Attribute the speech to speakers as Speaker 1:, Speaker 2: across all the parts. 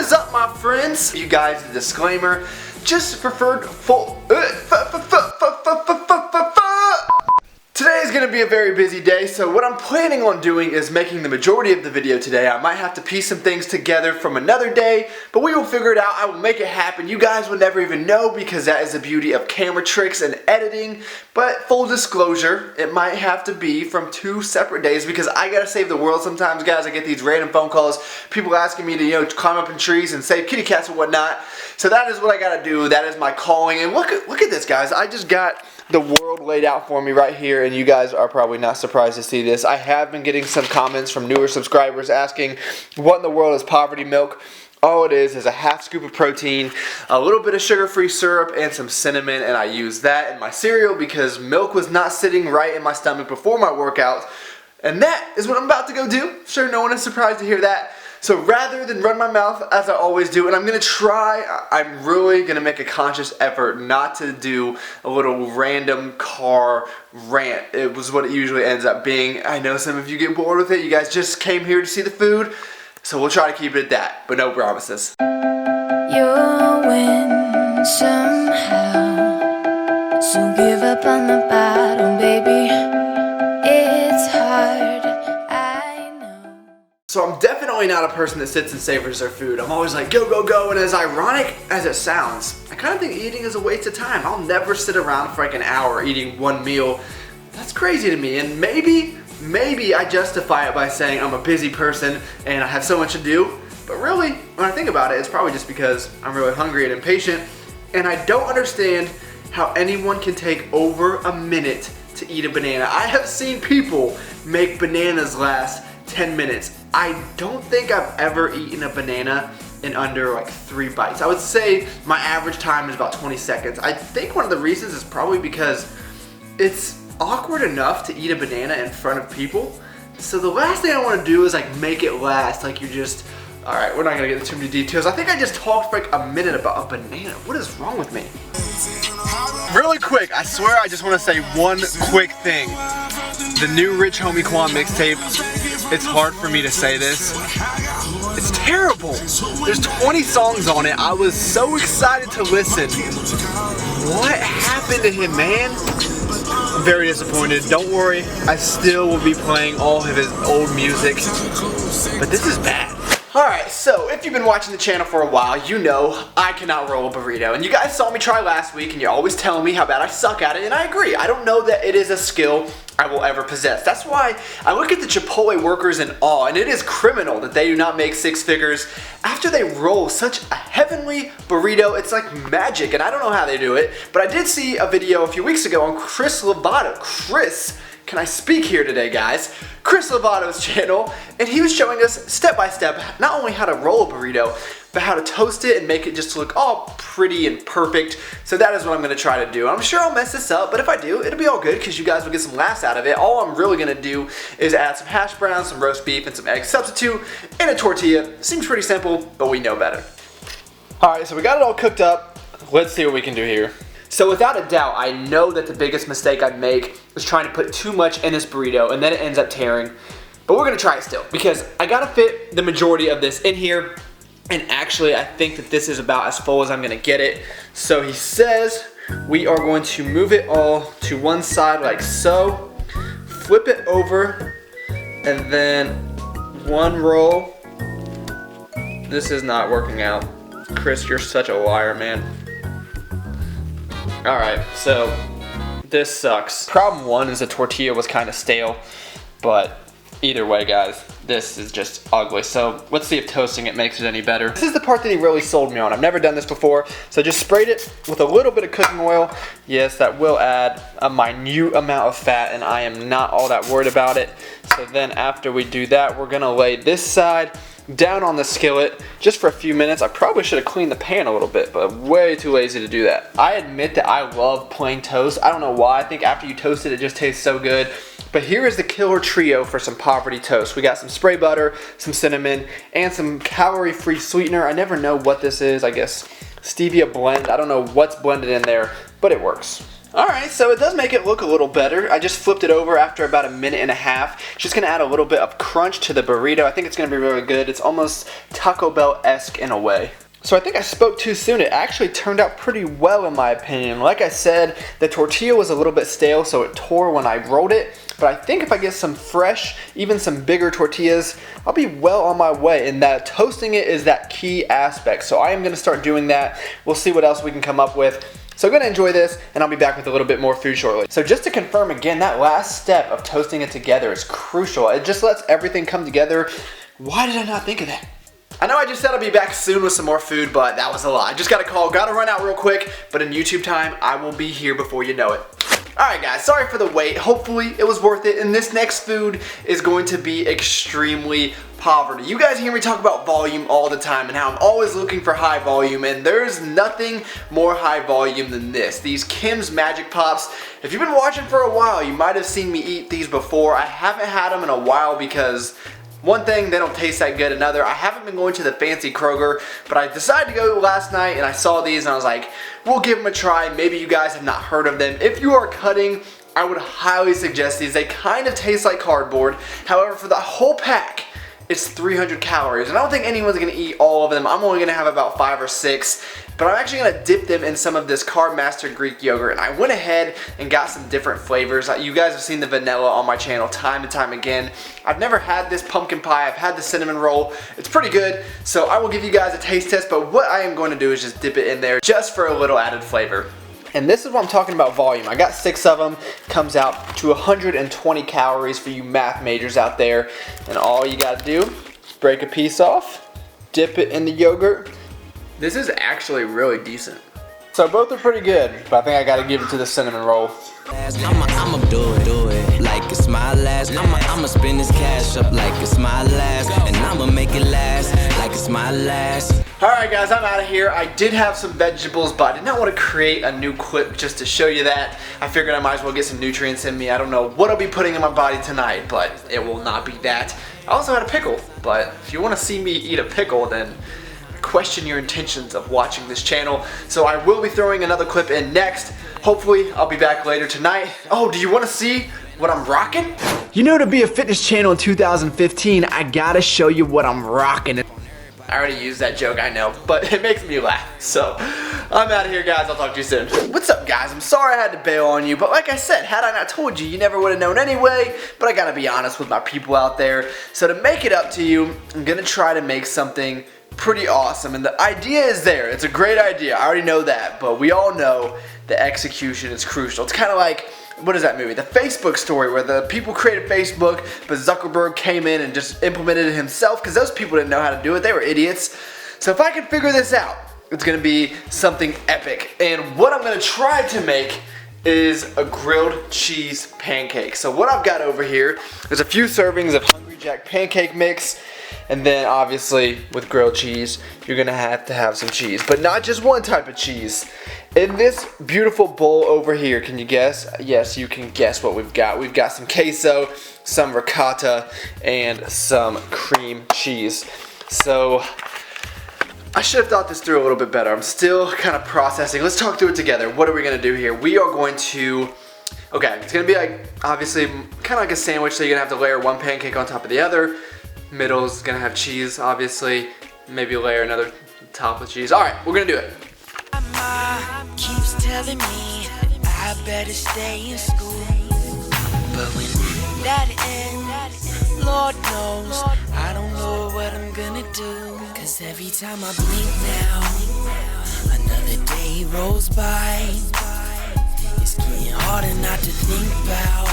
Speaker 1: is up, my friends? You guys, the disclaimer, just preferred full. Today is going to be a very busy day, so what I'm planning on doing is making the majority of the video today. I might have to piece some things together from another day, but we will figure it out. I will make it happen. You guys will never even know because that is the beauty of camera tricks and editing. But full disclosure, it might have to be from 2 separate days because I gotta save the world sometimes, guys. I get these random phone calls, people asking me to, climb up in trees and save kitty cats and whatnot. So that is what I gotta do. That is my calling. And look at this, guys. I just got the world laid out for me right here, and you guys are probably not surprised to see this. I have been getting some comments from newer subscribers asking, what in the world is poverty milk? All it is a half scoop of protein, a little bit of sugar-free syrup, and some cinnamon, and I use that in my cereal because milk was not sitting right in my stomach before my workout. And that is what I'm about to go do. Sure, no one is surprised to hear that. So rather than run my mouth as I always do, and I'm really gonna make a conscious effort not to do a little random car rant. It was what it usually ends up being. I know some of you get bored with it. You guys just came here to see the food, so we'll try to keep it at that, but no promises.
Speaker 2: You'll win somehow, so give up on the battle, baby. It's hard, I know.
Speaker 1: So I'm definitely not a person that sits and savors their food. I'm always like, go, go, go, and as ironic as it sounds, I kind of think eating is a waste of time. I'll never sit around for like an hour eating one meal. That's crazy to me, and maybe I justify it by saying I'm a busy person and I have so much to do, but really, when I think about it, it's probably just because I'm really hungry and impatient, and I don't understand how anyone can take over a minute to eat a banana. I have seen people make bananas last 10 minutes. I don't think I've ever eaten a banana in under like 3 bites. I would say my average time is about 20 seconds. I think one of the reasons is probably because it's awkward enough to eat a banana in front of people. So the last thing I want to do is like make it last, like you just, all right, we're not gonna get into too many details. I think I just talked for like a minute about a banana. What is wrong with me? Really quick, I swear I just want to say one quick thing. The new Rich Homie Quan mixtape, it's hard for me to say this. It's terrible. There's 20 songs on it. I was so excited to listen. What happened to him, man? I'm very disappointed. Don't worry, I still will be playing all of his old music, but this is bad. Alright, so if you've been watching the channel for a while, you know I cannot roll a burrito. And you guys saw me try last week and you're always telling me how bad I suck at it, and I agree. I don't know that it is a skill I will ever possess. That's why I look at the Chipotle workers in awe, and it is criminal that they do not make 6 figures after they roll such a heavenly burrito. It's like magic, and I don't know how they do it, but I did see a video a few weeks ago on Chris Lovato. Can I speak here today, guys? Chris Lovato's channel, and he was showing us step by step not only how to roll a burrito, but how to toast it and make it just look all pretty and perfect. So that is what I'm gonna try to do. I'm sure I'll mess this up, but if I do, it'll be all good because you guys will get some laughs out of it. All I'm really gonna do is add some hash browns, some roast beef, and some egg substitute, and a tortilla. Seems pretty simple, but we know better. All right, so we got it all cooked up. Let's see what we can do here. So without a doubt, I know that the biggest mistake I'd make was trying to put too much in this burrito and then it ends up tearing. But we're gonna try it still because I gotta fit the majority of this in here. And actually, I think that this is about as full as I'm gonna get it. So he says we are going to move it all to one side like so, flip it over, and then one roll. This is not working out. Chris, you're such a liar, man. Alright, so this sucks. Problem 1 is the tortilla was kind of stale, but either way, guys, this is just ugly. So let's see if toasting it makes it any better. This is the part that he really sold me on. I've never done this before, so just sprayed it with a little bit of cooking oil. Yes, that will add a minute amount of fat, and I am not all that worried about it. So then after we do that, we're gonna lay this side down on the skillet just for a few minutes. I probably should have cleaned the pan a little bit, but way too lazy to do that. I admit that I love plain toast. I don't know why. I think after you toast it, it just tastes so good. But here is the killer trio for some poverty toast. We got some spray butter, some cinnamon, and some calorie-free sweetener. I never know what this is. I guess stevia blend. I don't know what's blended in there, but it works. All Alright, so it does make it look a little better. I just flipped it over after about a minute and a half. Just going to add a little bit of crunch to the burrito. I think it's going to be really good. It's almost Taco Bell-esque in a way. So I think I spoke too soon. It actually turned out pretty well in my opinion. Like I said, the tortilla was a little bit stale, so it tore when I rolled it. But I think if I get some fresh, even some bigger tortillas, I'll be well on my way. And that toasting it is that key aspect. So I am going to start doing that. We'll see what else we can come up with. So I'm going to enjoy this, and I'll be back with a little bit more food shortly. So just to confirm again, that last step of toasting it together is crucial. It just lets everything come together. Why did I not think of that? I know I just said I'll be back soon with some more food, but that was a lot. I just got a call, gotta run out real quick, but in YouTube time, I will be here before you know it. Alright guys, sorry for the wait. Hopefully it was worth it, and this next food is going to be extremely poverty. You guys hear me talk about volume all the time and how I'm always looking for high volume, and there's nothing more high volume than this. These Kim's Magic Pops. If you've been watching for a while, you might have seen me eat these before. I haven't had them in a while because one thing, they don't taste that good. Another, I haven't been going to the fancy Kroger, but I decided to go last night and I saw these and I was like, we'll give them a try. Maybe you guys have not heard of them. If you are cutting, I would highly suggest these. They kind of taste like cardboard. However, for the whole pack, it's 300 calories. And I don't think anyone's gonna eat all of them. I'm only gonna have about 5 or 6. But I'm actually gonna dip them in some of this Carb Master Greek yogurt. And I went ahead and got some different flavors. You guys have seen the vanilla on my channel time and time again. I've never had this pumpkin pie. I've had the cinnamon roll. It's pretty good. So I will give you guys a taste test. But what I am going to do is just dip it in there just for a little added flavor. And this is what I'm talking about volume. I got 6 of them. Comes out to 120 calories for you math majors out there. And all you gotta do is break a piece off, dip it in the yogurt. This is actually really decent. So both are pretty good, but I think I gotta give it to the cinnamon roll.
Speaker 3: I'ma do it like it's my last. I'ma spend this cash up like it's my last, and I'ma make it last like it's my last.
Speaker 1: Alright guys, I'm out of here. I did have some vegetables, but I did not want to create a new clip just to show you that. I figured I might as well get some nutrients in me. I don't know what I'll be putting in my body tonight, but it will not be that. I also had a pickle, but if you want to see me eat a pickle, then question your intentions of watching this channel. So I will be throwing another clip in next. Hopefully I'll be back later tonight. Oh, do you want to see what I'm rocking? You know, to be a fitness channel in 2015, I gotta show you what I'm rocking. I already used that joke, I know, but it makes me laugh. So I'm out of here guys, I'll talk to you soon. What's up guys? I'm sorry I had to bail on you, but like I said, had I not told you, you never would have known anyway. But I gotta be honest with my people out there. So to make it up to you, I'm gonna try to make something pretty awesome, and the idea is there. It's a great idea, I already know that, but we all know the execution is crucial. It's kind of like, what is that movie? The Facebook story, where the people created Facebook, but Zuckerberg came in and just implemented it himself because those people didn't know how to do it. They were idiots. So if I can figure this out, it's gonna be something epic. And what I'm gonna try to make is a grilled cheese pancake. So what I've got over here, there's a few servings of Hungry Jack pancake mix. And then obviously with grilled cheese, you're gonna have to have some cheese, but not just one type of cheese. In this beautiful bowl over here, can you guess? Yes, you can guess what we've got. We've got some queso, some ricotta, and some cream cheese. So I should have thought this through a little bit better. I'm still kind of processing. Let's talk through it together. What are we gonna do here? We are going to, okay, it's gonna be like, obviously, kind of like a sandwich, so you're gonna have to layer one pancake on top of the other. Middle's gonna have cheese, obviously. Maybe layer another top with cheese. All right, we're gonna do it.
Speaker 3: My mom keeps telling me I better stay in school, but when that ends, Lord knows I don't know what I'm gonna do. 'Cause every time I blink now, another day rolls by. It's getting harder not to think about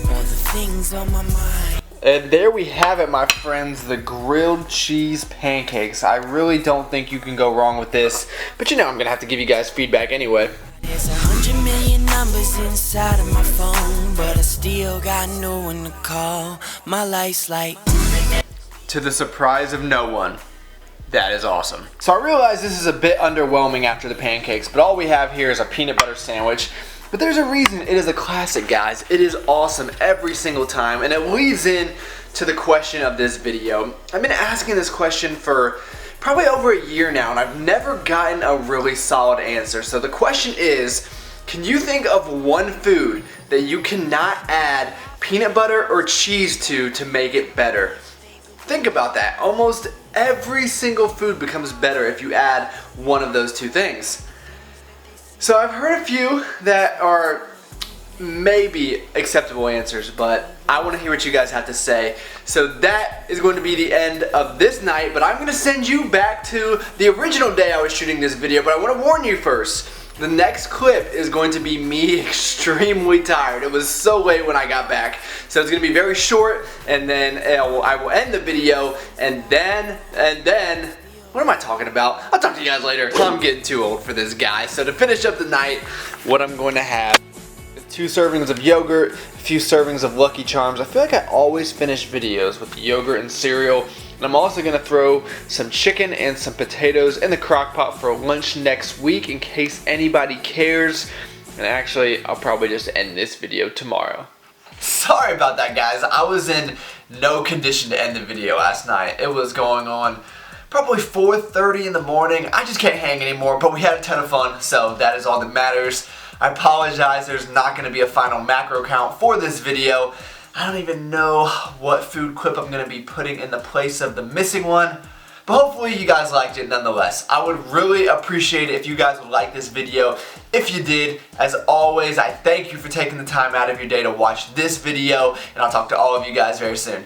Speaker 3: all the things on my mind.
Speaker 1: And there we have it, my friends, the grilled cheese pancakes. I really don't think you can go wrong with this, but you know I'm gonna have to give you guys feedback anyway.
Speaker 3: There's 100 million numbers inside of my phone, but I still got no one to call. My life's like,
Speaker 1: to the surprise of no one. That is awesome. So I realize this is a bit underwhelming after the pancakes, but all we have here is a peanut butter sandwich. But there's a reason it is a classic, guys. It is awesome every single time, and it leads in to the question of this video. I've been asking this question for probably over a year now, and I've never gotten a really solid answer. So the question is, Can you think of one food that you cannot add peanut butter or cheese to make it better? Think about that. Almost every single food becomes better if you add one of those two things. So I've heard a few that are maybe acceptable answers, but I want to hear what you guys have to say. So that is going to be the end of this night, but I'm going to send you back to the original day I was shooting this video, but I want to warn you first. The next clip is going to be me extremely tired. It was so late when I got back. So it's going to be very short, and then I will end the video, and then, what am I talking about? I'll talk to you guys later. I'm getting too old for this, guy. So to finish up the night, what I'm going to have is 2 servings of yogurt, a few servings of Lucky Charms. I feel like I always finish videos with yogurt and cereal. And I'm also going to throw some chicken and some potatoes in the crock pot for lunch next week in case anybody cares. And actually, I'll probably just end this video tomorrow. Sorry about that, guys. I was in no condition to end the video last night. It was going on probably 4:30 in the morning. I just can't hang anymore, but we had a ton of fun, so that is all that matters. I apologize, there's not going to be a final macro count for this video. I don't even know what food clip I'm going to be putting in the place of the missing one, but hopefully you guys liked it nonetheless. I would really appreciate it if you guys would like this video. If you did, as always, I thank you for taking the time out of your day to watch this video, and I'll talk to all of you guys very soon.